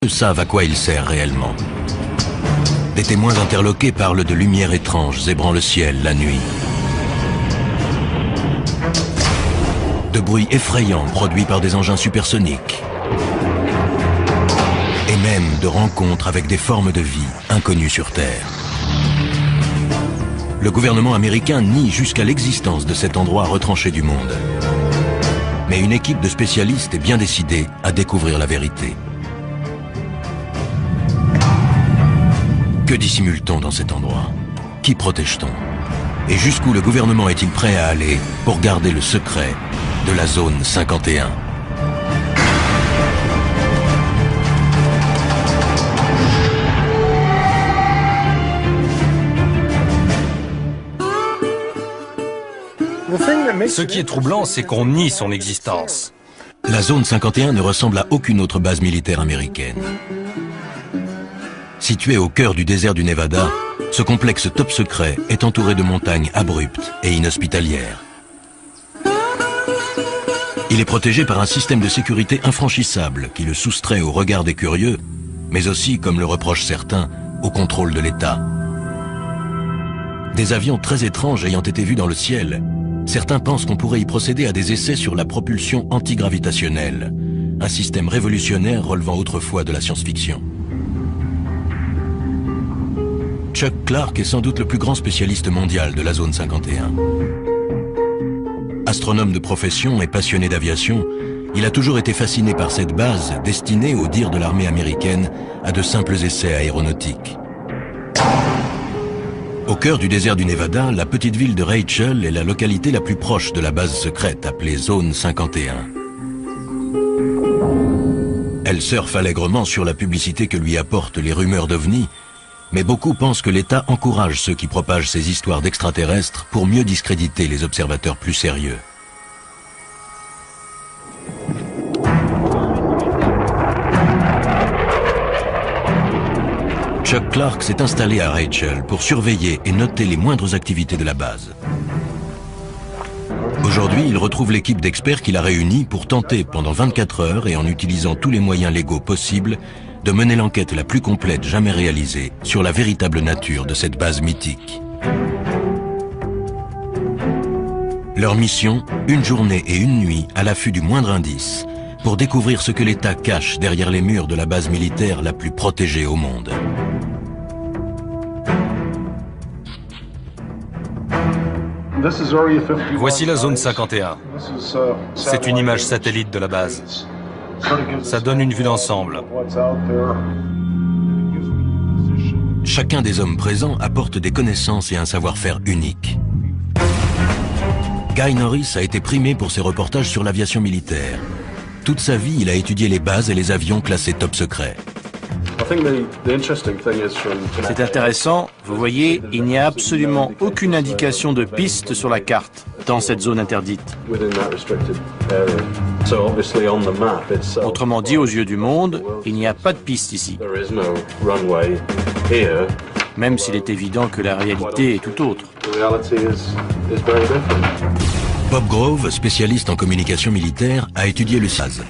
savent à quoi il sert réellement. Des témoins interloqués parlent de lumières étranges zébrant le ciel la nuit. De bruits effrayants produits par des engins supersoniques. Et même de rencontres avec des formes de vie inconnues sur Terre. Le gouvernement américain nie jusqu'à l'existence de cet endroit retranché du monde. Mais une équipe de spécialistes est bien décidée à découvrir la vérité. Que dissimule-t-on dans cet endroit? Qui protège-t-on? Et jusqu'où le gouvernement est-il prêt à aller pour garder le secret de la zone 51? Ce qui est troublant, c'est qu'on nie son existence. La zone 51 ne ressemble à aucune autre base militaire américaine. Situé au cœur du désert du Nevada, ce complexe top secret est entouré de montagnes abruptes et inhospitalières. Il est protégé par un système de sécurité infranchissable qui le soustrait au regard des curieux, mais aussi, comme le reprochent certains, au contrôle de l'État. Des avions très étranges ayant été vus dans le ciel, certains pensent qu'on pourrait y procéder à des essais sur la propulsion antigravitationnelle, un système révolutionnaire relevant autrefois de la science-fiction. Chuck Clark est sans doute le plus grand spécialiste mondial de la zone 51. Astronome de profession et passionné d'aviation, il a toujours été fasciné par cette base destinée, au dire de l'armée américaine, à de simples essais aéronautiques. Au cœur du désert du Nevada, la petite ville de Rachel est la localité la plus proche de la base secrète appelée Zone 51. Elle surfe allègrement sur la publicité que lui apportent les rumeurs d'OVNI, mais beaucoup pensent que l'État encourage ceux qui propagent ces histoires d'extraterrestres pour mieux discréditer les observateurs plus sérieux. Chuck Clark s'est installé à Rachel pour surveiller et noter les moindres activités de la base. Aujourd'hui, il retrouve l'équipe d'experts qu'il a réunie pour tenter pendant 24 heures et en utilisant tous les moyens légaux possibles de mener l'enquête la plus complète jamais réalisée sur la véritable nature de cette base mythique. Leur mission, une journée et une nuit à l'affût du moindre indice, pour découvrir ce que l'État cache derrière les murs de la base militaire la plus protégée au monde. Voici la zone 51. C'est une image satellite de la base. Ça donne une vue d'ensemble. Chacun des hommes présents apporte des connaissances et un savoir-faire unique. Guy Norris a été primé pour ses reportages sur l'aviation militaire. Toute sa vie, il a étudié les bases et les avions classés top secret. C'est intéressant, vous voyez, il n'y a absolument aucune indication de piste sur la carte dans cette zone interdite. Autrement dit, aux yeux du monde, il n'y a pas de piste ici. Même s'il est évident que la réalité est tout autre. Bob Grove, spécialiste en communication militaire, a étudié le SAZ.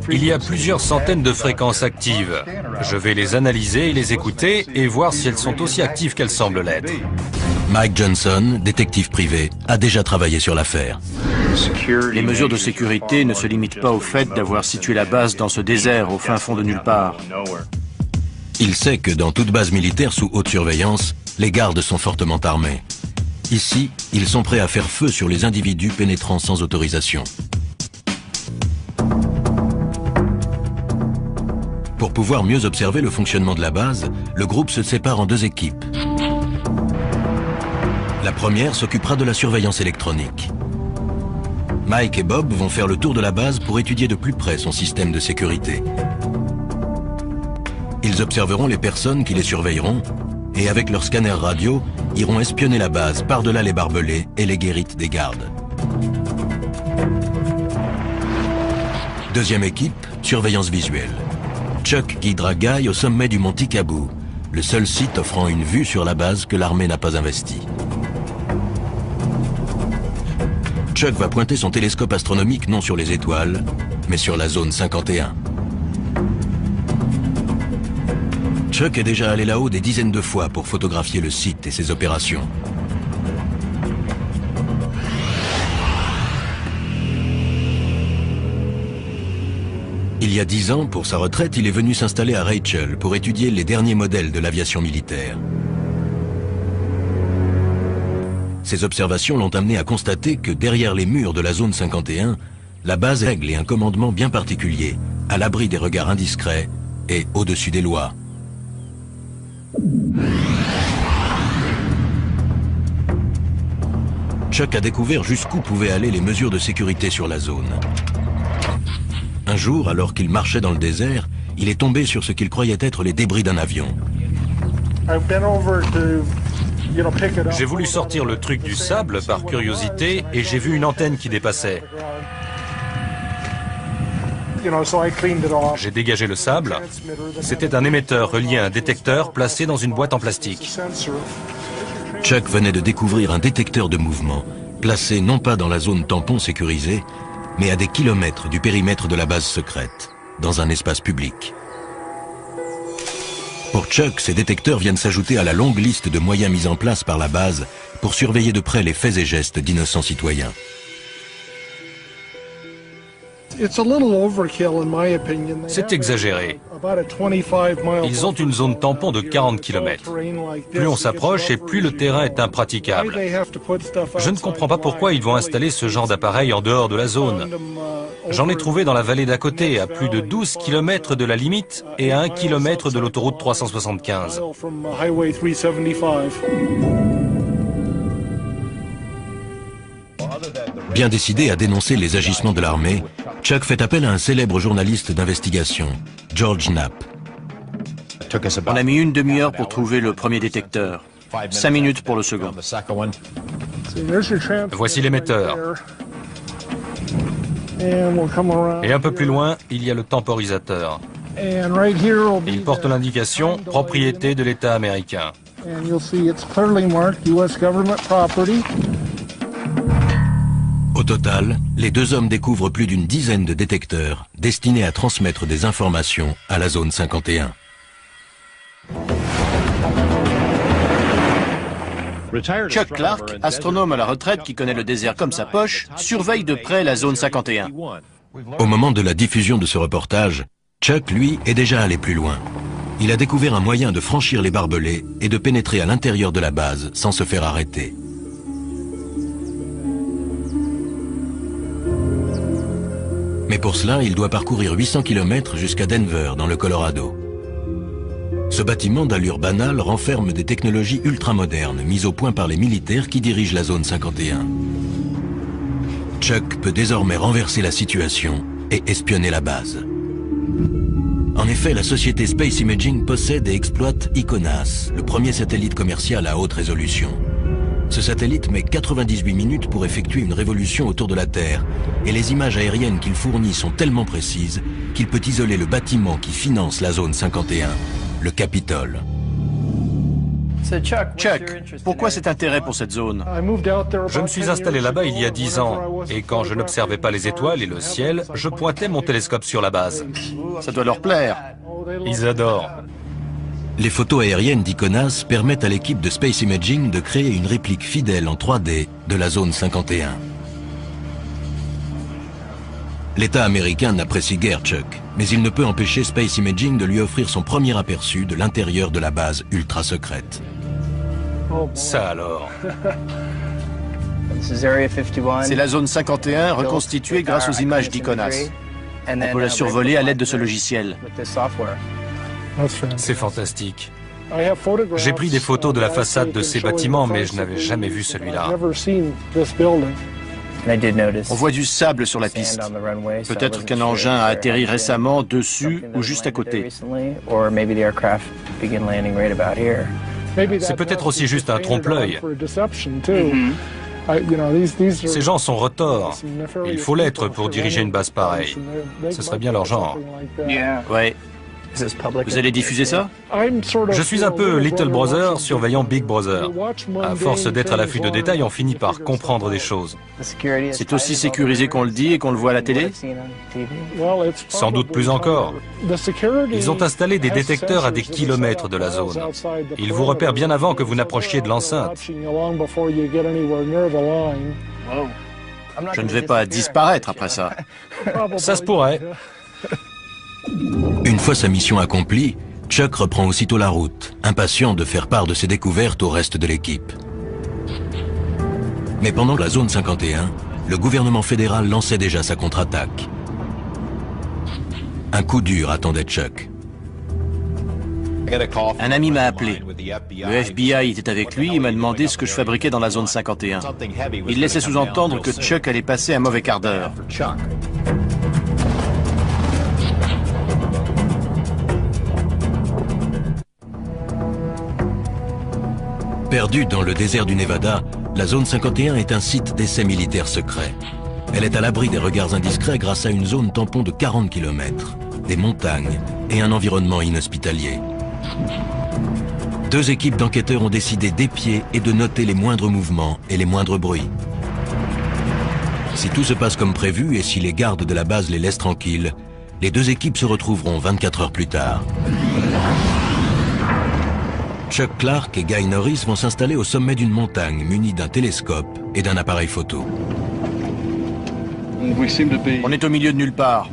Il y a plusieurs centaines de fréquences actives. Je vais les analyser et les écouter et voir si elles sont aussi actives qu'elles semblent l'être. Mike Johnson, détective privé, a déjà travaillé sur l'affaire. Les mesures de sécurité ne se limitent pas au fait d'avoir situé la base dans ce désert au fin fond de nulle part. Il sait que dans toute base militaire sous haute surveillance, les gardes sont fortement armés. Ici, ils sont prêts à faire feu sur les individus pénétrant sans autorisation. Pour pouvoir mieux observer le fonctionnement de la base, le groupe se sépare en deux équipes. La première s'occupera de la surveillance électronique. Mike et Bob vont faire le tour de la base pour étudier de plus près son système de sécurité. Ils observeront les personnes qui les surveilleront et avec leur scanner radio, iront espionner la base par-delà les barbelés et les guérites des gardes. Deuxième équipe, surveillance visuelle. Chuck guidera Guy au sommet du mont Tikabou, le seul site offrant une vue sur la base que l'armée n'a pas investie. Chuck va pointer son télescope astronomique non sur les étoiles, mais sur la zone 51. Chuck est déjà allé là-haut des dizaines de fois pour photographier le site et ses opérations. Il y a 10 ans, pour sa retraite, il est venu s'installer à Rachel pour étudier les derniers modèles de l'aviation militaire. Ses observations l'ont amené à constater que derrière les murs de la zone 51, la base règle et un commandement bien particulier, à l'abri des regards indiscrets et au-dessus des lois. Chuck a découvert jusqu'où pouvaient aller les mesures de sécurité sur la zone. Un jour, alors qu'il marchait dans le désert, il est tombé sur ce qu'il croyait être les débris d'un avion. J'ai voulu sortir le truc du sable par curiosité et j'ai vu une antenne qui dépassait. J'ai dégagé le sable. C'était un émetteur relié à un détecteur placé dans une boîte en plastique. Chuck venait de découvrir un détecteur de mouvement, placé non pas dans la zone tampon sécurisée, mais à des kilomètres du périmètre de la base secrète, dans un espace public. Pour Chuck, ces détecteurs viennent s'ajouter à la longue liste de moyens mis en place par la base pour surveiller de près les faits et gestes d'innocents citoyens. C'est exagéré. Ils ont une zone tampon de 40 km. Plus on s'approche et plus le terrain est impraticable. Je ne comprends pas pourquoi ils vont installer ce genre d'appareil en dehors de la zone. J'en ai trouvé dans la vallée d'à côté, à plus de 12 km de la limite et à 1 km de l'autoroute 375. Bien décidé à dénoncer les agissements de l'armée, Chuck fait appel à un célèbre journaliste d'investigation, George Knapp. On a mis une demi-heure pour trouver le premier détecteur. 5 minutes pour le second. Voici l'émetteur. Et un peu plus loin, il y a le temporisateur. Il porte l'indication « Propriété de l'État américain ». Au total, les deux hommes découvrent plus d'une dizaine de détecteurs destinés à transmettre des informations à la zone 51. Chuck Clark, astronome à la retraite qui connaît le désert comme sa poche, surveille de près la zone 51. Au moment de la diffusion de ce reportage, Chuck, lui, est déjà allé plus loin. Il a découvert un moyen de franchir les barbelés et de pénétrer à l'intérieur de la base sans se faire arrêter. Mais pour cela, il doit parcourir 800 km jusqu'à Denver, dans le Colorado. Ce bâtiment d'allure banale renferme des technologies ultramodernes mises au point par les militaires qui dirigent la zone 51. Chuck peut désormais renverser la situation et espionner la base. En effet, la société Space Imaging possède et exploite ICONAS, le premier satellite commercial à haute résolution. Ce satellite met 98 minutes pour effectuer une révolution autour de la Terre, et les images aériennes qu'il fournit sont tellement précises qu'il peut isoler le bâtiment qui finance la zone 51, le Capitole. Chuck, pourquoi cet intérêt pour cette zone? Je me suis installé là-bas il y a 10 ans, et quand je n'observais pas les étoiles et le ciel, je pointais mon télescope sur la base. Ça doit leur plaire. Ils adorent. Les photos aériennes d'ICONAS permettent à l'équipe de Space Imaging de créer une réplique fidèle en 3D de la zone 51. L'État américain n'apprécie guère Chuck, mais il ne peut empêcher Space Imaging de lui offrir son premier aperçu de l'intérieur de la base ultra secrète. Ça alors. C'est la zone 51 reconstituée grâce aux images d'ICONAS. On peut la survoler à l'aide de ce logiciel. C'est fantastique. J'ai pris des photos de la façade de ces bâtiments, mais je n'avais jamais vu celui-là. On voit du sable sur la piste. Peut-être qu'un engin a atterri récemment dessus ou juste à côté. C'est peut-être aussi juste un trompe-l'œil. Ces gens sont retors. Il faut l'être pour diriger une base pareille. Ce serait bien leur genre. Ouais. Vous allez diffuser ça? Je suis un peu Little Brother surveillant Big Brother. À force d'être à l'affût de détails, on finit par comprendre des choses. C'est aussi sécurisé qu'on le dit et qu'on le voit à la télé? Sans doute plus encore. Ils ont installé des détecteurs à des kilomètres de la zone. Ils vous repèrent bien avant que vous n'approchiez de l'enceinte. Je ne vais pas disparaître après ça. Ça se pourrait. Une fois sa mission accomplie, Chuck reprend aussitôt la route, impatient de faire part de ses découvertes au reste de l'équipe. Mais pendant la zone 51, le gouvernement fédéral lançait déjà sa contre-attaque. Un coup dur attendait Chuck. Un ami m'a appelé. Le FBI était avec lui et m'a demandé ce que je fabriquais dans la zone 51. Il laissait sous-entendre que Chuck allait passer un mauvais quart d'heure. Perdue dans le désert du Nevada, la zone 51 est un site d'essais militaires secrets. Elle est à l'abri des regards indiscrets grâce à une zone tampon de 40 km, des montagnes et un environnement inhospitalier. Deux équipes d'enquêteurs ont décidé d'épier et de noter les moindres mouvements et les moindres bruits. Si tout se passe comme prévu et si les gardes de la base les laissent tranquilles, les deux équipes se retrouveront 24 heures plus tard. Chuck Clark et Guy Norris vont s'installer au sommet d'une montagne munis d'un télescope et d'un appareil photo. On est au milieu de nulle part.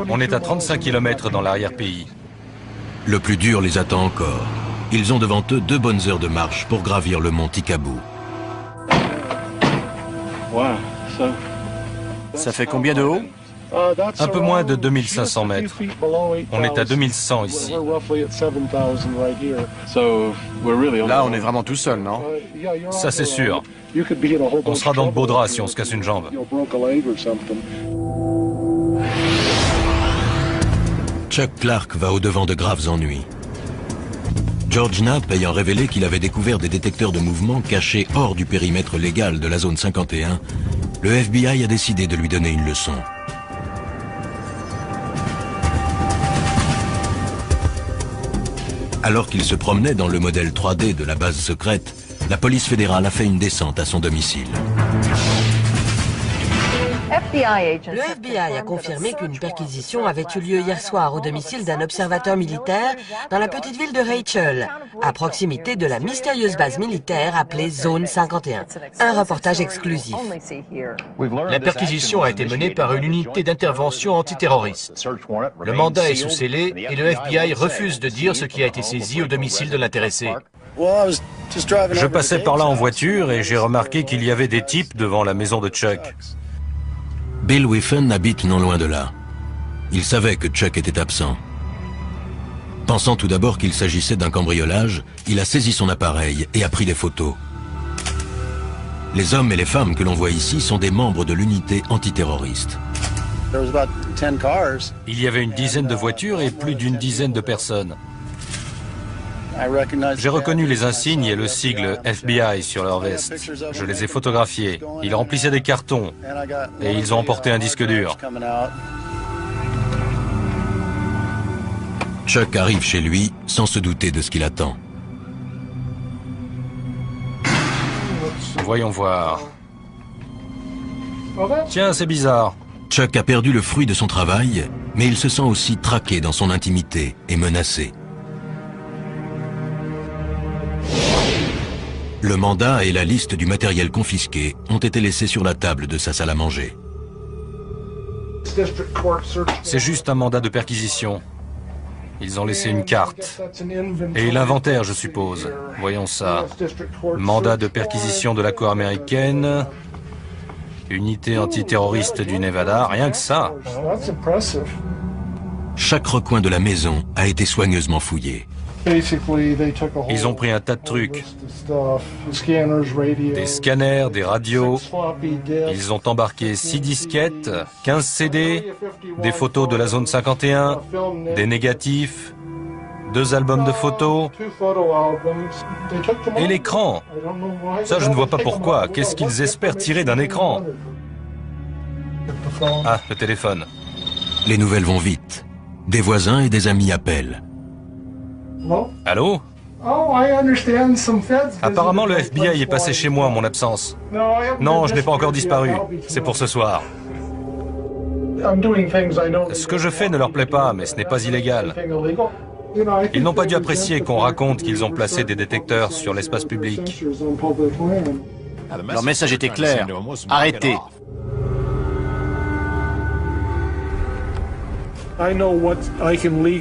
On est à 35 km dans l'arrière-pays. Le plus dur les attend encore. Ils ont devant eux 2 bonnes heures de marche pour gravir le mont Tikabou. Ça fait combien de haut? Un peu moins de 2500 mètres. On est à 2100 ici. Là, on est vraiment tout seul, non? Ça, c'est sûr. On sera dans de beaux draps si on se casse une jambe. Chuck Clark va au-devant de graves ennuis. George Knapp ayant révélé qu'il avait découvert des détecteurs de mouvement cachés hors du périmètre légal de la zone 51, le FBI a décidé de lui donner une leçon. Alors qu'il se promenait dans le modèle 3D de la base secrète, la police fédérale a fait une descente à son domicile. Le FBI a confirmé qu'une perquisition avait eu lieu hier soir au domicile d'un observateur militaire dans la petite ville de Rachel, à proximité de la mystérieuse base militaire appelée Zone 51. Un reportage exclusif. La perquisition a été menée par une unité d'intervention antiterroriste. Le mandat est sous scellé et le FBI refuse de dire ce qui a été saisi au domicile de l'intéressé. Je passais par là en voiture et j'ai remarqué qu'il y avait des types devant la maison de Chuck. Bill Whiffen habite non loin de là. Il savait que Chuck était absent. Pensant tout d'abord qu'il s'agissait d'un cambriolage, il a saisi son appareil et a pris des photos. Les hommes et les femmes que l'on voit ici sont des membres de l'unité antiterroriste. Il y avait une dizaine de voitures et plus d'une dizaine de personnes. J'ai reconnu les insignes et le sigle FBI sur leur veste. Je les ai photographiés. Ils remplissaient des cartons et ils ont emporté un disque dur. Chuck arrive chez lui sans se douter de ce qu'il attend. Voyons voir. Tiens, c'est bizarre. Chuck a perdu le fruit de son travail, mais il se sent aussi traqué dans son intimité et menacé. Le mandat et la liste du matériel confisqué ont été laissés sur la table de sa salle à manger. C'est juste un mandat de perquisition. Ils ont laissé une carte. Et l'inventaire, je suppose. Voyons ça. Mandat de perquisition de la Cour américaine. Unité antiterroriste du Nevada. Rien que ça. Chaque recoin de la maison a été soigneusement fouillé. Ils ont pris un tas de trucs. Des scanners, des radios. Ils ont embarqué 6 disquettes, 15 CD, des photos de la zone 51, des négatifs, 2 albums de photos et l'écran. Ça, je ne vois pas pourquoi. Qu'est-ce qu'ils espèrent tirer d'un écran? Ah, le téléphone. Les nouvelles vont vite. Des voisins et des amis appellent. Allô? Apparemment, le FBI est passé chez moi en mon absence. Non, je n'ai pas encore disparu. C'est pour ce soir. Ce que je fais ne leur plaît pas, mais ce n'est pas illégal. Ils n'ont pas dû apprécier qu'on raconte qu'ils ont placé des détecteurs sur l'espace public. Leur message était clair. Arrêtez.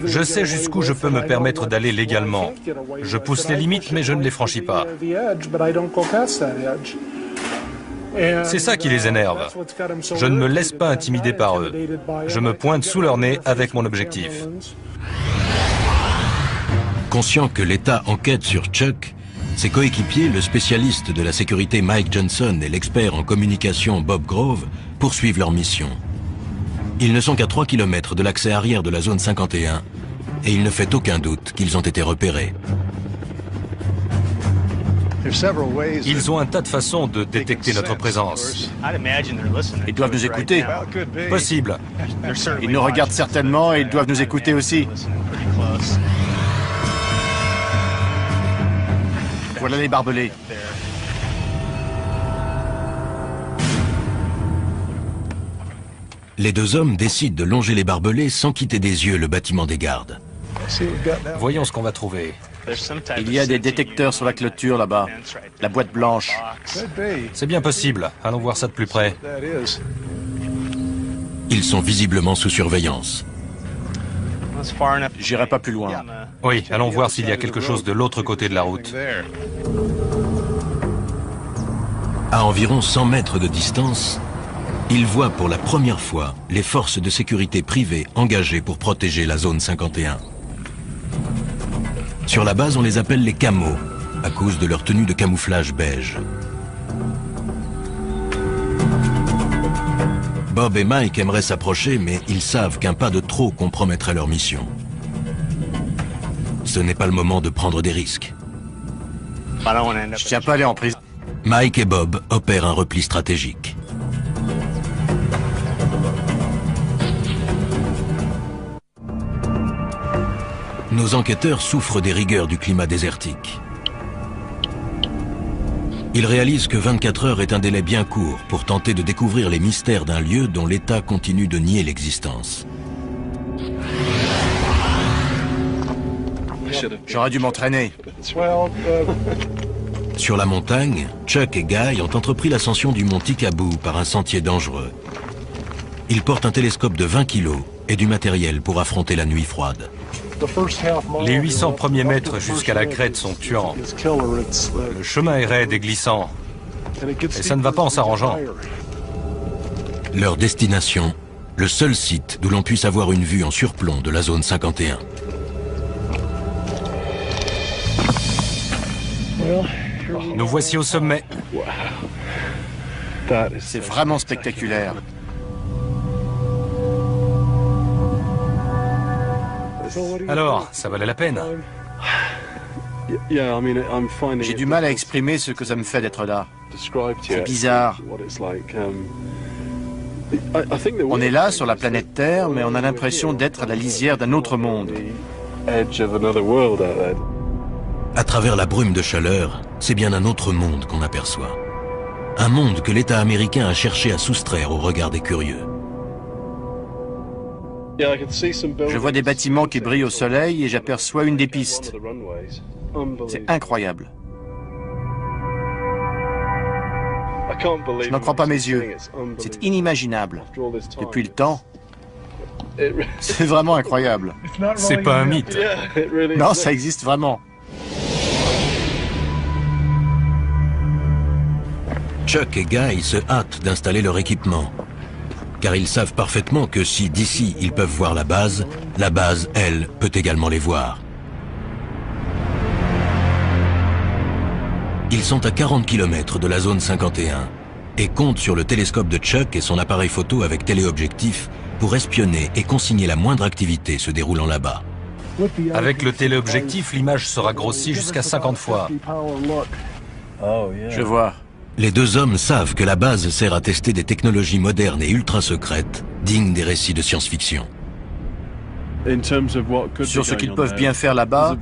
Je sais jusqu'où je peux me permettre d'aller légalement. Je pousse les limites, mais je ne les franchis pas. C'est ça qui les énerve. Je ne me laisse pas intimider par eux. Je me pointe sous leur nez avec mon objectif. Conscient que l'État enquête sur Chuck, ses coéquipiers, le spécialiste de la sécurité Mike Johnson et l'expert en communication Bob Grove, poursuivent leur mission. Ils ne sont qu'à 3 km de l'accès arrière de la zone 51 et il ne fait aucun doute qu'ils ont été repérés. Ils ont un tas de façons de détecter notre présence. Ils doivent nous écouter. Possible. Ils nous regardent certainement et ils doivent nous écouter aussi. Voilà les barbelés. Les deux hommes décident de longer les barbelés sans quitter des yeux le bâtiment des gardes. Voyons ce qu'on va trouver. Il y a des détecteurs sur la clôture là-bas. La boîte blanche. C'est bien possible. Allons voir ça de plus près. Ils sont visiblement sous surveillance. J'irai pas plus loin. Oui, allons voir s'il y a quelque chose de l'autre côté de la route. À environ 100 mètres de distance, ils voient pour la première fois les forces de sécurité privées engagées pour protéger la zone 51. Sur la base, on les appelle les camos, à cause de leur tenue de camouflage beige. Bob et Mike aimeraient s'approcher, mais ils savent qu'un pas de trop compromettrait leur mission. Ce n'est pas le moment de prendre des risques. Je tiens pas à aller en prison. Mike et Bob opèrent un repli stratégique. Nos enquêteurs souffrent des rigueurs du climat désertique. Ils réalisent que 24 heures est un délai bien court pour tenter de découvrir les mystères d'un lieu dont l'État continue de nier l'existence. J'aurais dû m'entraîner. Sur la montagne, Chuck et Guy ont entrepris l'ascension du mont Tikaboo par un sentier dangereux. Ils portent un télescope de 20 kg et du matériel pour affronter la nuit froide. Les 800 premiers mètres jusqu'à la crête sont tuants. Le chemin est raide et glissant. Et ça ne va pas en s'arrangeant. Leur destination, le seul site d'où l'on puisse avoir une vue en surplomb de la zone 51. Nous voici au sommet. C'est vraiment spectaculaire. Alors, ça valait la peine. J'ai du mal à exprimer ce que ça me fait d'être là. C'est bizarre. On est là, sur la planète Terre, mais on a l'impression d'être à la lisière d'un autre monde. À travers la brume de chaleur, c'est bien un autre monde qu'on aperçoit. Un monde que l'État américain a cherché à soustraire au regard des curieux. Je vois des bâtiments qui brillent au soleil et j'aperçois une des pistes. C'est incroyable. Je n'en crois pas mes yeux. C'est inimaginable. Depuis le temps, c'est vraiment incroyable. C'est pas un mythe. Non, ça existe vraiment. Chuck et Guy se hâtent d'installer leur équipement. Car ils savent parfaitement que si d'ici ils peuvent voir la base, elle, peut également les voir. Ils sont à 40 km de la zone 51 et comptent sur le télescope de Chuck et son appareil photo avec téléobjectif pour espionner et consigner la moindre activité se déroulant là-bas. Avec le téléobjectif, l'image sera grossie jusqu'à 50 fois. Je vois. Les deux hommes savent que la base sert à tester des technologies modernes et ultra secrètes, dignes des récits de science-fiction. Sur ce qu'ils peuvent bien faire là-bas,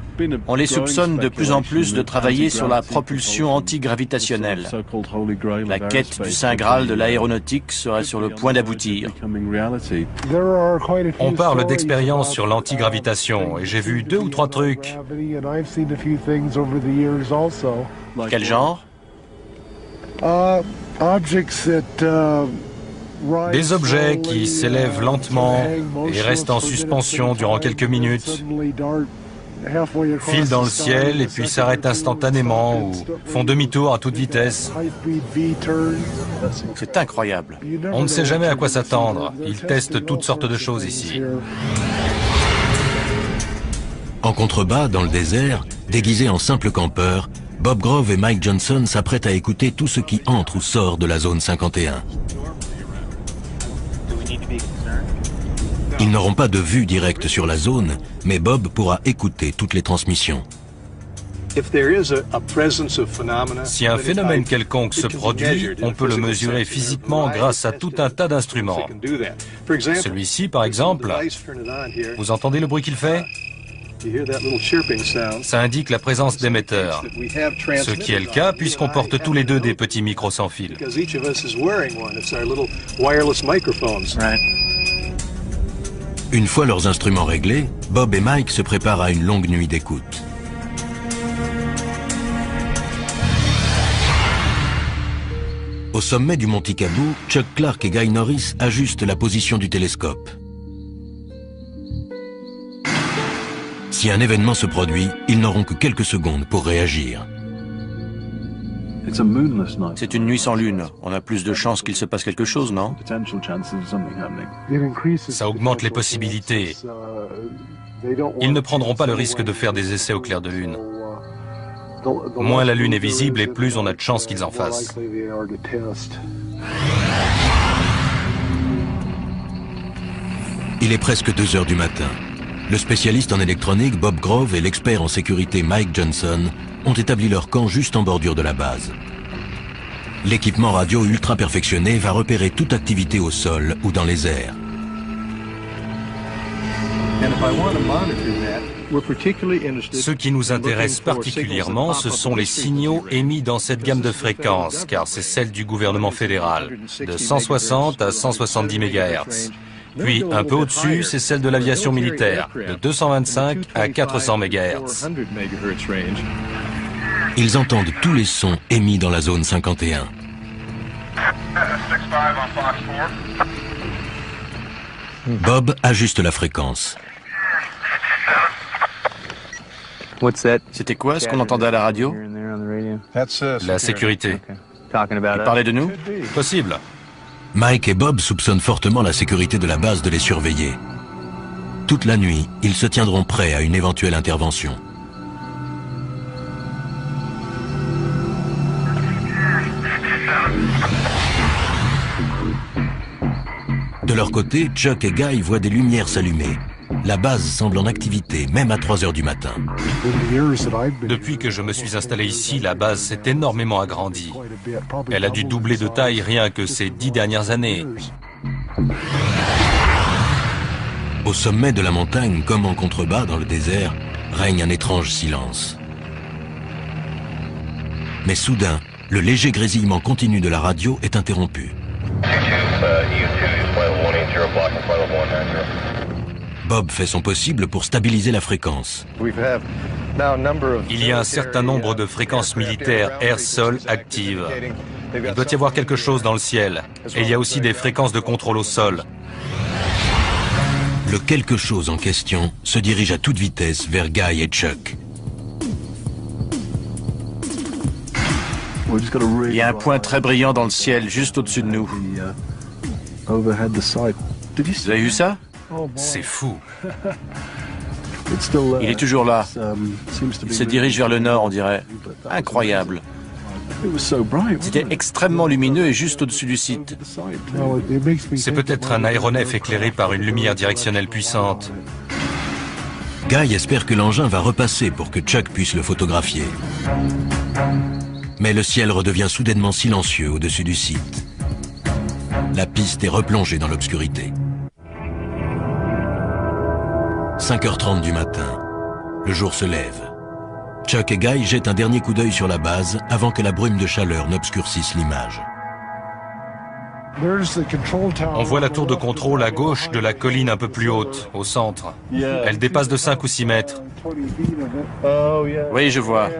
on les soupçonne de plus en plus de travailler sur la propulsion antigravitationnelle. La quête du Saint Graal de l'aéronautique serait sur le point d'aboutir. On parle d'expérience sur l'antigravitation et j'ai vu 2 ou 3 trucs. Quel genre? Des objets qui s'élèvent lentement et restent en suspension durant quelques minutes, filent dans le ciel et puis s'arrêtent instantanément ou font demi-tour à toute vitesse. C'est incroyable. On ne sait jamais à quoi s'attendre. Ils testent toutes sortes de choses ici. En contrebas, dans le désert, déguisés en simples campeurs, Bob Grove et Mike Johnson s'apprêtent à écouter tout ce qui entre ou sort de la zone 51. Ils n'auront pas de vue directe sur la zone, mais Bob pourra écouter toutes les transmissions. Si un phénomène quelconque se produit, on peut le mesurer physiquement grâce à tout un tas d'instruments. Celui-ci, par exemple, vous entendez le bruit qu'il fait? Ça indique la présence d'émetteurs, ce qui est le cas puisqu'on porte tous les deux des petits micros sans fil. Une fois leurs instruments réglés, Bob et Mike se préparent à une longue nuit d'écoute. Au sommet du mont Tikabou, Chuck Clark et Guy Norris ajustent la position du télescope. Si un événement se produit, ils n'auront que quelques secondes pour réagir. C'est une nuit sans lune. On a plus de chances qu'il se passe quelque chose, non? Ça augmente les possibilités. Ils ne prendront pas le risque de faire des essais au clair de lune. Moins la lune est visible et plus on a de chances qu'ils en fassent. Il est presque 2 heures du matin. Le spécialiste en électronique Bob Grove et l'expert en sécurité Mike Johnson ont établi leur camp juste en bordure de la base. L'équipement radio ultra perfectionné va repérer toute activité au sol ou dans les airs. Ce qui nous intéresse particulièrement, ce sont les signaux émis dans cette gamme de fréquences, car c'est celle du gouvernement fédéral, de 160 à 170 MHz. Puis, un peu au-dessus, c'est celle de l'aviation militaire, de 225 à 400 MHz. Ils entendent tous les sons émis dans la zone 51. Bob ajuste la fréquence. C'était quoi ce qu'on entendait à la radio? La sécurité. Il parlait de nous? Possible. Mike et Bob soupçonnent fortement la sécurité de la base de les surveiller. Toute la nuit, ils se tiendront prêts à une éventuelle intervention. De leur côté, Chuck et Guy voient des lumières s'allumer. La base semble en activité, même à 3 heures du matin. Depuis que je me suis installé ici, la base s'est énormément agrandie. Elle a dû doubler de taille rien que ces 10 dernières années. Au sommet de la montagne, comme en contrebas dans le désert, règne un étrange silence. Mais soudain, le léger grésillement continu de la radio est interrompu. Bob fait son possible pour stabiliser la fréquence. Il y a un certain nombre de fréquences militaires air-sol actives. Il doit y avoir quelque chose dans le ciel. Et il y a aussi des fréquences de contrôle au sol. Le quelque chose en question se dirige à toute vitesse vers Guy et Chuck. Il y a un point très brillant dans le ciel, juste au-dessus de nous. Vous avez vu ça? C'est fou. Il est toujours là. Il se dirige vers le nord, on dirait. Incroyable. C'était extrêmement lumineux et juste au-dessus du site. C'est peut-être un aéronef éclairé par une lumière directionnelle puissante. Guy espère que l'engin va repasser pour que Chuck puisse le photographier. Mais le ciel redevient soudainement silencieux au-dessus du site. La piste est replongée dans l'obscurité. 5h30 du matin. Le jour se lève. Chuck et Guy jettent un dernier coup d'œil sur la base avant que la brume de chaleur n'obscurcisse l'image. On voit la tour de contrôle à gauche de la colline un peu plus haute, au centre. Elle dépasse de 5 ou 6 mètres. Oui, je vois.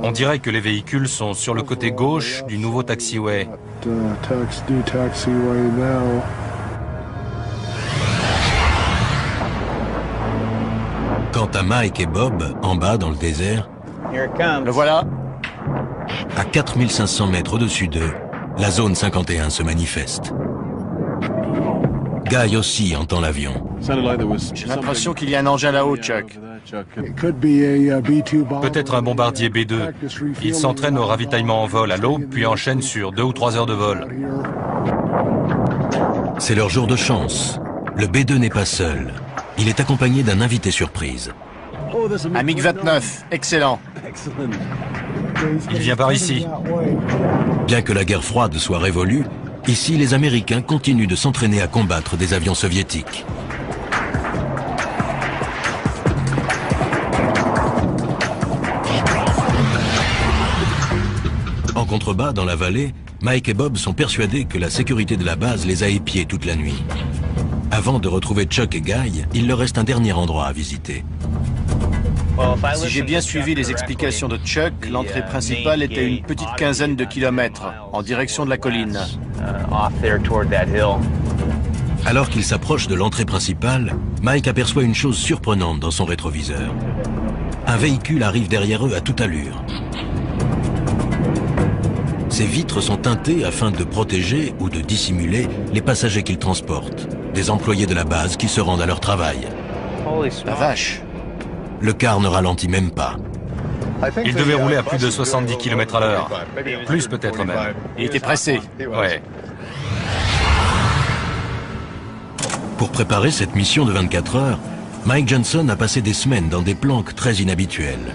On dirait que les véhicules sont sur le côté gauche du nouveau taxiway. Quant à Mike et Bob, en bas dans le désert, Le voilà. à 4500 mètres au-dessus d'eux, la zone 51 se manifeste. Guy aussi entend l'avion. J'ai l'impression qu'il y a un engin là-haut, Chuck. Peut-être un bombardier B-2. Il s'entraîne au ravitaillement en vol à l'aube, puis enchaîne sur 2 ou 3 heures de vol. C'est leur jour de chance. Le B-2 n'est pas seul. Il est accompagné d'un invité surprise. Un MiG-29, excellent. Il vient par ici. Bien que la guerre froide soit révolue, ici les Américains continuent de s'entraîner à combattre des avions soviétiques. En contrebas, dans la vallée, Mike et Bob sont persuadés que la sécurité de la base les a épiés toute la nuit. Avant de retrouver Chuck et Guy, il leur reste un dernier endroit à visiter. Si j'ai bien suivi les explications de Chuck, l'entrée principale était à une petite quinzaine de kilomètres, en direction de la colline. Alors qu'ils s'approchent de l'entrée principale, Mike aperçoit une chose surprenante dans son rétroviseur. Un véhicule arrive derrière eux à toute allure. Ses vitres sont teintées afin de protéger ou de dissimuler les passagers qu'ils transportent, des employés de la base qui se rendent à leur travail. La vache. Le car ne ralentit même pas. Il devait rouler à plus de 70 km à l'heure. Plus peut-être même. Il était pressé. Ouais. Pour préparer cette mission de 24 heures, Mike Johnson a passé des semaines dans des planques très inhabituelles.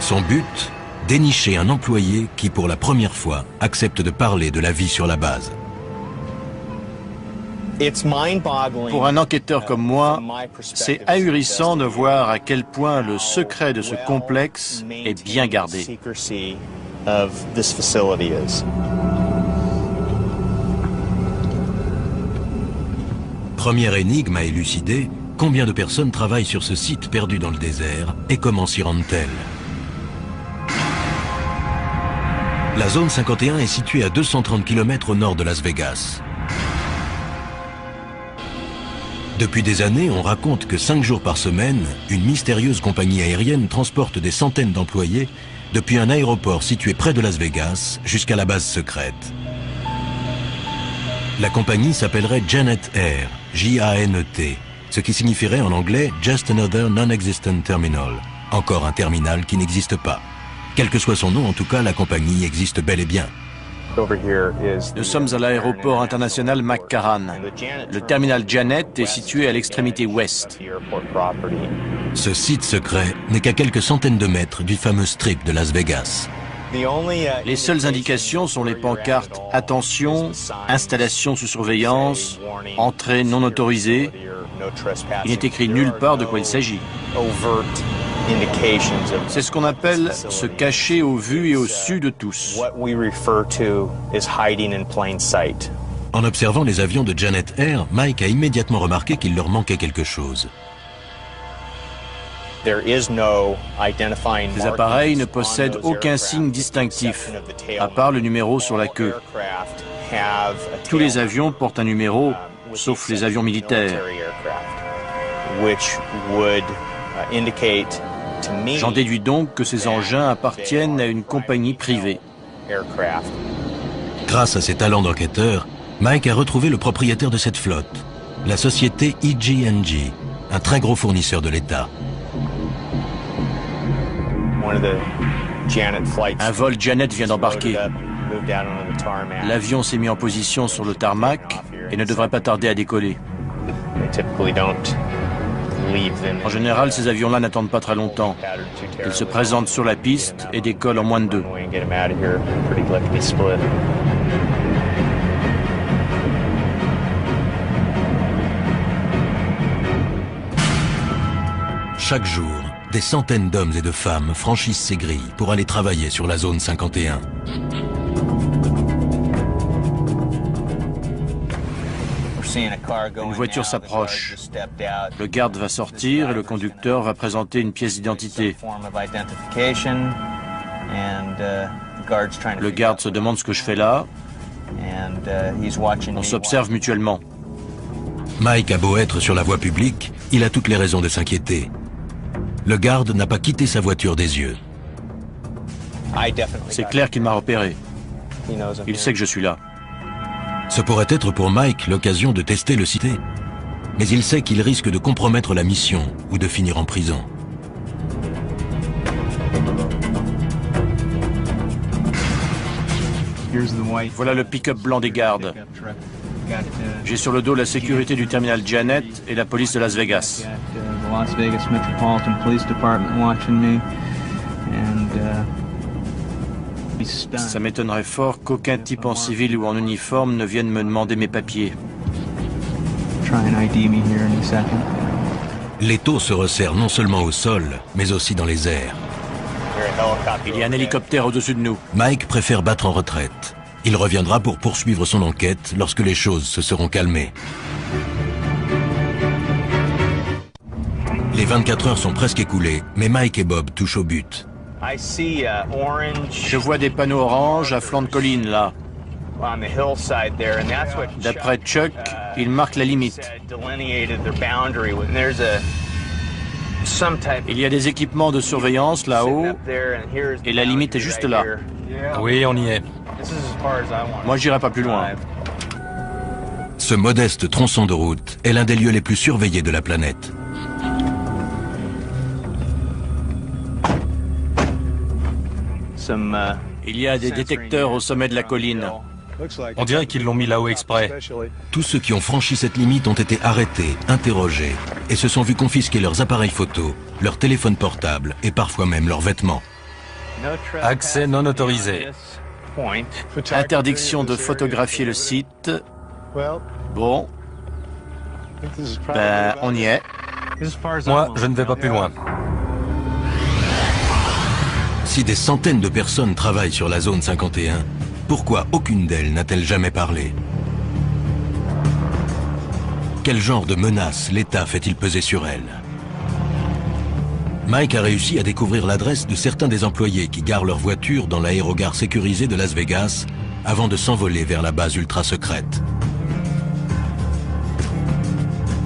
Son but, dénicher un employé qui, pour la première fois, accepte de parler de la vie sur la base. Pour un enquêteur comme moi, c'est ahurissant de voir à quel point le secret de ce complexe est bien gardé. Première énigme à élucider, combien de personnes travaillent sur ce site perdu dans le désert et comment s'y rendent-elles? La zone 51 est située à 230 km au nord de Las Vegas. Depuis des années, on raconte que 5 jours par semaine, une mystérieuse compagnie aérienne transporte des centaines d'employés depuis un aéroport situé près de Las Vegas jusqu'à la base secrète. La compagnie s'appellerait Janet Air, J-A-N-E-T, ce qui signifierait en anglais « Just Another Non-Existent Terminal », encore un terminal qui n'existe pas. Quel que soit son nom, en tout cas, la compagnie existe bel et bien. Nous sommes à l'aéroport international McCarran. Le terminal Janet est situé à l'extrémité ouest. Ce site secret n'est qu'à quelques centaines de mètres du fameux strip de Las Vegas. Les seules indications sont les pancartes « Attention »,« Installation sous surveillance »,« Entrée non autorisée ». Il n'est écrit nulle part de quoi il s'agit. C'est ce qu'on appelle se cacher au vu et au su de tous. En observant les avions de Janet Air, Mike a immédiatement remarqué qu'il leur manquait quelque chose. Ces appareils ne possèdent aucun signe distinctif, à part le numéro sur la queue. Tous les avions portent un numéro, sauf les avions militaires. J'en déduis donc que ces engins appartiennent à une compagnie privée. Grâce à ses talents d'enquêteur, Mike a retrouvé le propriétaire de cette flotte, la société EG&G, un très gros fournisseur de l'État. Un vol Janet vient d'embarquer. L'avion s'est mis en position sur le tarmac et ne devrait pas tarder à décoller. En général, ces avions-là n'attendent pas très longtemps. Ils se présentent sur la piste et décollent en moins de 2. Chaque jour, des centaines d'hommes et de femmes franchissent ces grilles pour aller travailler sur la zone 51. Une voiture s'approche. Le garde va sortir et le conducteur va présenter une pièce d'identité. Le garde se demande ce que je fais là. On s'observe mutuellement. Mike a beau être sur la voie publique, il a toutes les raisons de s'inquiéter. Le garde n'a pas quitté sa voiture des yeux. C'est clair qu'il m'a repéré. Il sait que je suis là. Ce pourrait être pour Mike l'occasion de tester le cité. Mais il sait qu'il risque de compromettre la mission ou de finir en prison. Voilà le pick-up blanc des gardes. J'ai sur le dos la sécurité du terminal Janet et la police de Las Vegas. Ça m'étonnerait fort qu'aucun type en civil ou en uniforme ne vienne me demander mes papiers. L'étau se resserre non seulement au sol, mais aussi dans les airs. Il y a un hélicoptère au-dessus de nous. Mike préfère battre en retraite. Il reviendra pour poursuivre son enquête lorsque les choses se seront calmées. Les 24 heures sont presque écoulées, mais Mike et Bob touchent au but. Je vois des panneaux orange à flanc de colline, là. D'après Chuck, ils marquent la limite. Il y a des équipements de surveillance là-haut, et la limite est juste là. Oui, on y est. Moi, j'irai pas plus loin. Ce modeste tronçon de route est l'un des lieux les plus surveillés de la planète. Il y a des détecteurs au sommet de la colline. On dirait qu'ils l'ont mis là-haut exprès. Tous ceux qui ont franchi cette limite ont été arrêtés, interrogés, et se sont vus confisquer leurs appareils photo, leurs téléphones portables et parfois même leurs vêtements. Accès non autorisé. Interdiction de photographier le site. Bon. Ben, on y est. Moi, je ne vais pas plus loin. Si des centaines de personnes travaillent sur la zone 51, pourquoi aucune d'elles n'a-t-elle jamais parlé? Quel genre de menace l'État fait-il peser sur elles? Mike a réussi à découvrir l'adresse de certains des employés qui garent leur voiture dans l'aérogare sécurisé de Las Vegas avant de s'envoler vers la base ultra secrète.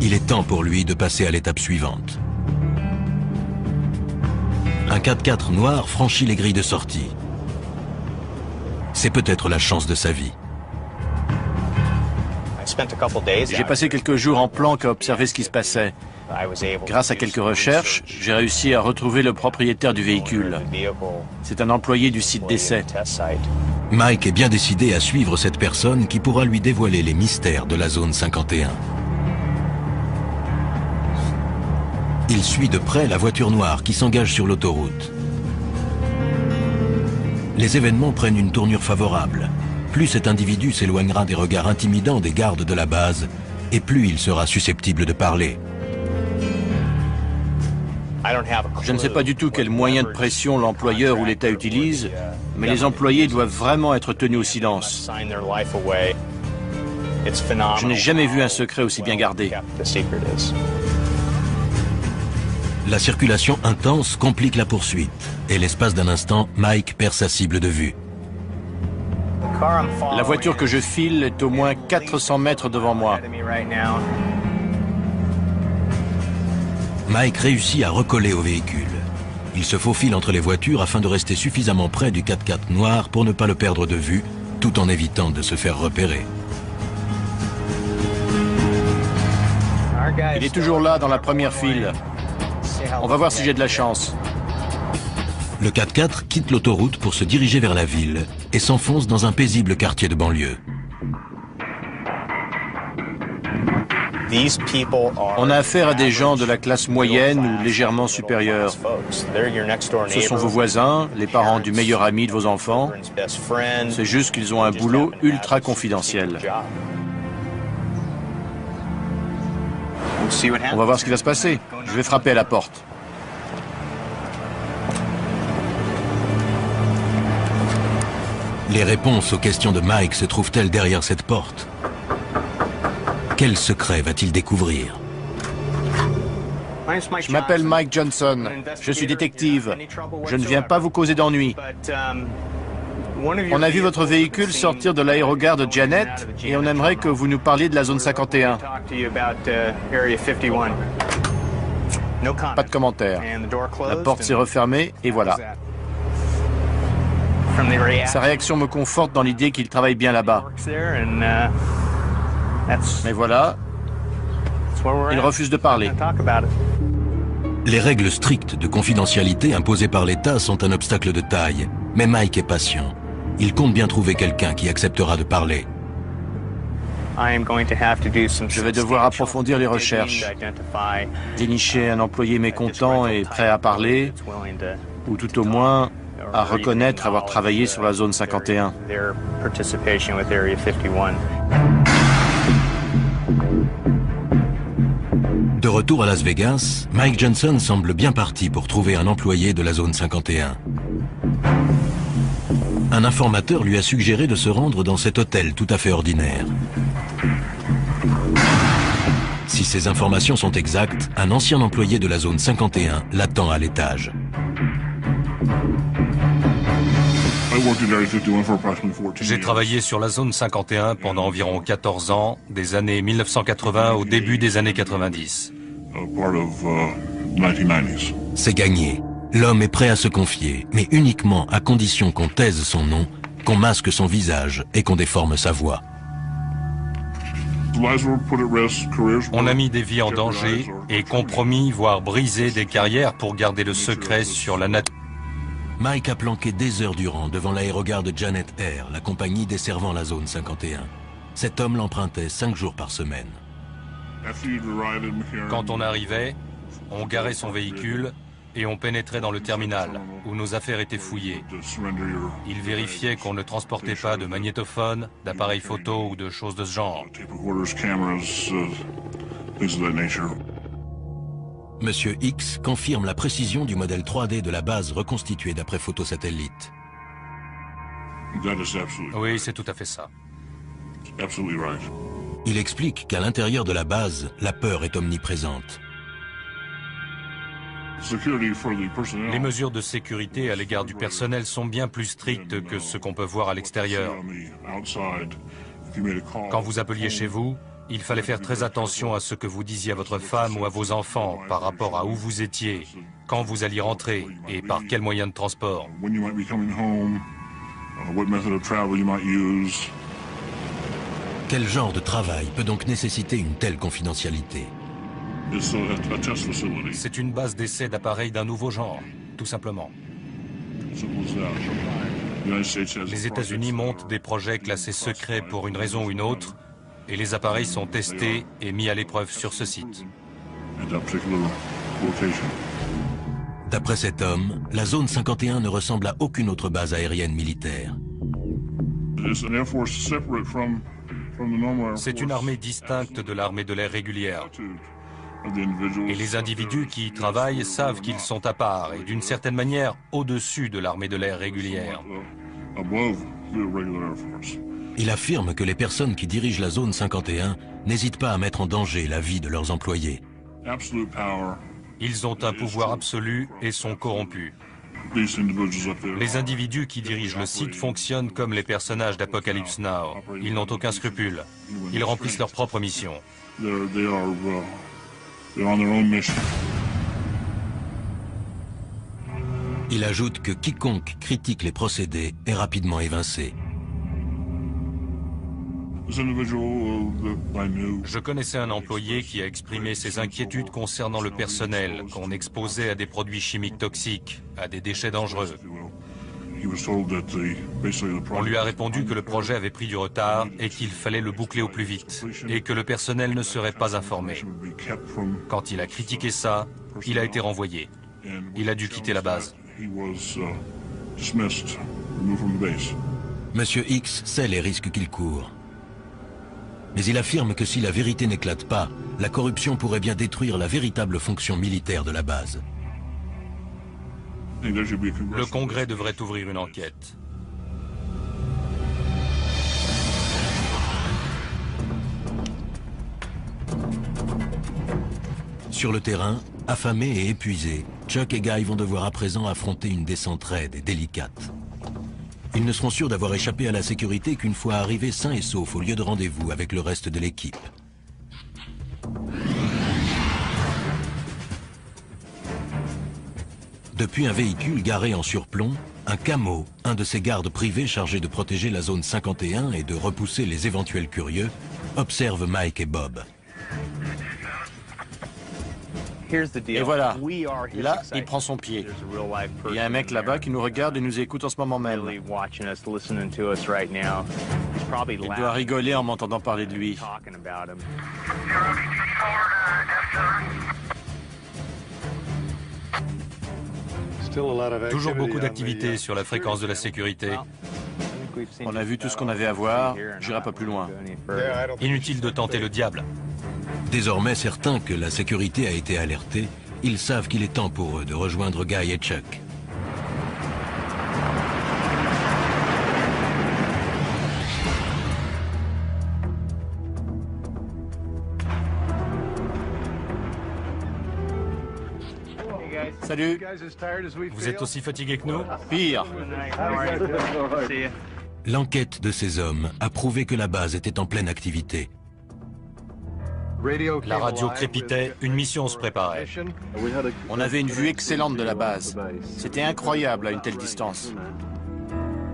Il est temps pour lui de passer à l'étape suivante. Un 4x4 noir franchit les grilles de sortie. C'est peut-être la chance de sa vie. J'ai passé quelques jours en planque à observer ce qui se passait. Grâce à quelques recherches, j'ai réussi à retrouver le propriétaire du véhicule. C'est un employé du site d'essai. Mike est bien décidé à suivre cette personne qui pourra lui dévoiler les mystères de la zone 51. Il suit de près la voiture noire qui s'engage sur l'autoroute. Les événements prennent une tournure favorable. Plus cet individu s'éloignera des regards intimidants des gardes de la base, et plus il sera susceptible de parler. Je ne sais pas du tout quel moyen de pression l'employeur ou l'État utilise, mais les employés doivent vraiment être tenus au silence. Je n'ai jamais vu un secret aussi bien gardé. La circulation intense complique la poursuite, et l'espace d'un instant, Mike perd sa cible de vue. La voiture que je file est au moins 400 mètres devant moi. Mike réussit à recoller au véhicule. Il se faufile entre les voitures afin de rester suffisamment près du 4x4 noir pour ne pas le perdre de vue, tout en évitant de se faire repérer. Il est toujours là dans la première file. On va voir si j'ai de la chance. Le 4x4 quitte l'autoroute pour se diriger vers la ville et s'enfonce dans un paisible quartier de banlieue. On a affaire à des gens de la classe moyenne ou légèrement supérieure. Ce sont vos voisins, les parents du meilleur ami de vos enfants. C'est juste qu'ils ont un boulot ultra confidentiel. On va voir ce qui va se passer. Je vais frapper à la porte. Les réponses aux questions de Mike se trouvent-elles derrière cette porte? Quel secret va-t-il découvrir? Je m'appelle Mike Johnson. Je suis détective. Je ne viens pas vous causer d'ennuis. On a vu votre véhicule sortir de l'aérogare de Janet et on aimerait que vous nous parliez de la zone 51. Pas de commentaire. La porte s'est refermée et voilà. Sa réaction me conforte dans l'idée qu'il travaille bien là-bas. Mais voilà, il refuse de parler. Les règles strictes de confidentialité imposées par l'État sont un obstacle de taille. Mais Mike est patient. Il compte bien trouver quelqu'un qui acceptera de parler. Je vais devoir approfondir les recherches, dénicher un employé mécontent et prêt à parler, ou tout au moins à reconnaître avoir travaillé sur la zone 51. De retour à Las Vegas, Mike Johnson semble bien parti pour trouver un employé de la zone 51. Un informateur lui a suggéré de se rendre dans cet hôtel tout à fait ordinaire. Si ces informations sont exactes, un ancien employé de la zone 51 l'attend à l'étage. J'ai travaillé sur la zone 51 pendant environ 14 ans, des années 1980 au début des années 90. C'est gagné. L'homme est prêt à se confier, mais uniquement à condition qu'on taise son nom, qu'on masque son visage et qu'on déforme sa voix. On a mis des vies en danger et compromis, voire brisé des carrières pour garder le secret sur la nature. Mike a planqué des heures durant devant l'aérogare de Janet Air, la compagnie desservant la zone 51. Cet homme l'empruntait 5 jours par semaine. Quand on arrivait, on garait son véhicule et on pénétrait dans le terminal, où nos affaires étaient fouillées. Il vérifiait qu'on ne transportait pas de magnétophone, d'appareils photo ou de choses de ce genre. Monsieur X confirme la précision du modèle 3D de la base reconstituée d'après photosatellite. Oui, c'est tout à fait ça. Il explique qu'à l'intérieur de la base, la peur est omniprésente. Les mesures de sécurité à l'égard du personnel sont bien plus strictes que ce qu'on peut voir à l'extérieur. Quand vous appeliez chez vous, il fallait faire très attention à ce que vous disiez à votre femme ou à vos enfants par rapport à où vous étiez, quand vous alliez rentrer et par quel moyen de transport. Quel genre de travail peut donc nécessiter une telle confidentialité? C'est une base d'essai d'appareils d'un nouveau genre, tout simplement. Les États-Unis montent des projets classés secrets pour une raison ou une autre, et les appareils sont testés et mis à l'épreuve sur ce site. D'après cet homme, la zone 51 ne ressemble à aucune autre base aérienne militaire. C'est une armée distincte de l'armée de l'air régulière. Et les individus qui y travaillent savent qu'ils sont à part et d'une certaine manière au-dessus de l'armée de l'air régulière. Il affirme que les personnes qui dirigent la zone 51 n'hésitent pas à mettre en danger la vie de leurs employés. Ils ont un pouvoir absolu et sont corrompus. Les individus qui dirigent le site fonctionnent comme les personnages d'Apocalypse Now. Ils n'ont aucun scrupule. Ils remplissent leur propre mission. Il ajoute que quiconque critique les procédés est rapidement évincé. Je connaissais un employé qui a exprimé ses inquiétudes concernant le personnel, qu'on exposait à des produits chimiques toxiques, à des déchets dangereux. On lui a répondu que le projet avait pris du retard et qu'il fallait le boucler au plus vite, et que le personnel ne serait pas informé. Quand il a critiqué ça, il a été renvoyé. Il a dû quitter la base. Monsieur X sait les risques qu'il court. Mais il affirme que si la vérité n'éclate pas, la corruption pourrait bien détruire la véritable fonction militaire de la base. Le Congrès devrait ouvrir une enquête. Sur le terrain, affamés et épuisés, Chuck et Guy vont devoir à présent affronter une descente raide et délicate. Ils ne seront sûrs d'avoir échappé à la sécurité qu'une fois arrivés sains et saufs au lieu de rendez-vous avec le reste de l'équipe. Depuis un véhicule garé en surplomb, un camo, un de ces gardes privés chargés de protéger la zone 51 et de repousser les éventuels curieux, observe Mike et Bob. Et voilà, là, il prend son pied. Il y a un mec là-bas qui nous regarde et nous écoute en ce moment même. Il doit rigoler en m'entendant parler de lui. Toujours beaucoup d'activités sur la fréquence de la sécurité. On a vu tout ce qu'on avait à voir, j'irai pas plus loin. Inutile de tenter le diable. Désormais certains que la sécurité a été alertée, ils savent qu'il est temps pour eux de rejoindre Guy et Chuck. Salut. Vous êtes aussi fatigué que nous? Pire. L'enquête de ces hommes a prouvé que la base était en pleine activité. La radio crépitait, une mission se préparait. On avait une vue excellente de la base. C'était incroyable à une telle distance.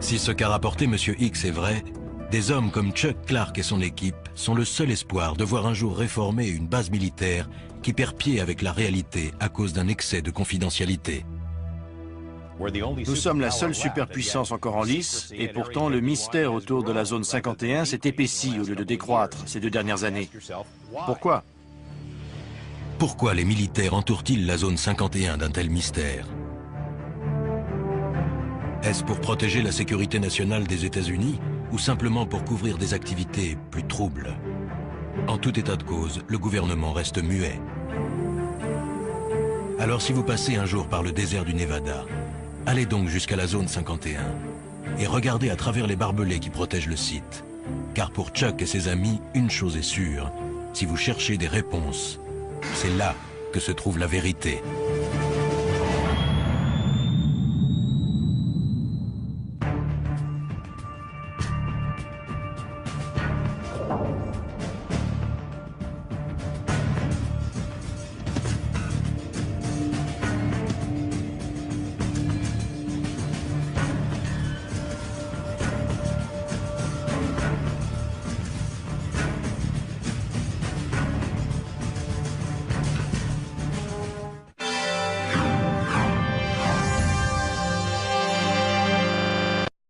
Si ce qu'a rapporté Monsieur X est vrai, des hommes comme Chuck Clark et son équipe sont le seul espoir de voir un jour réformer une base militaire qui perd pied avec la réalité à cause d'un excès de confidentialité. Nous sommes la seule superpuissance encore en lice, et pourtant le mystère autour de la zone 51 s'est épaissi au lieu de décroître ces 2 dernières années. Pourquoi? Pourquoi les militaires entourent-ils la zone 51 d'un tel mystère? Est-ce pour protéger la sécurité nationale des États-Unis ou simplement pour couvrir des activités plus troubles? En tout état de cause, le gouvernement reste muet. Alors si vous passez un jour par le désert du Nevada, allez donc jusqu'à la zone 51 et regardez à travers les barbelés qui protègent le site. Car pour Chuck et ses amis, une chose est sûre, si vous cherchez des réponses, c'est là que se trouve la vérité.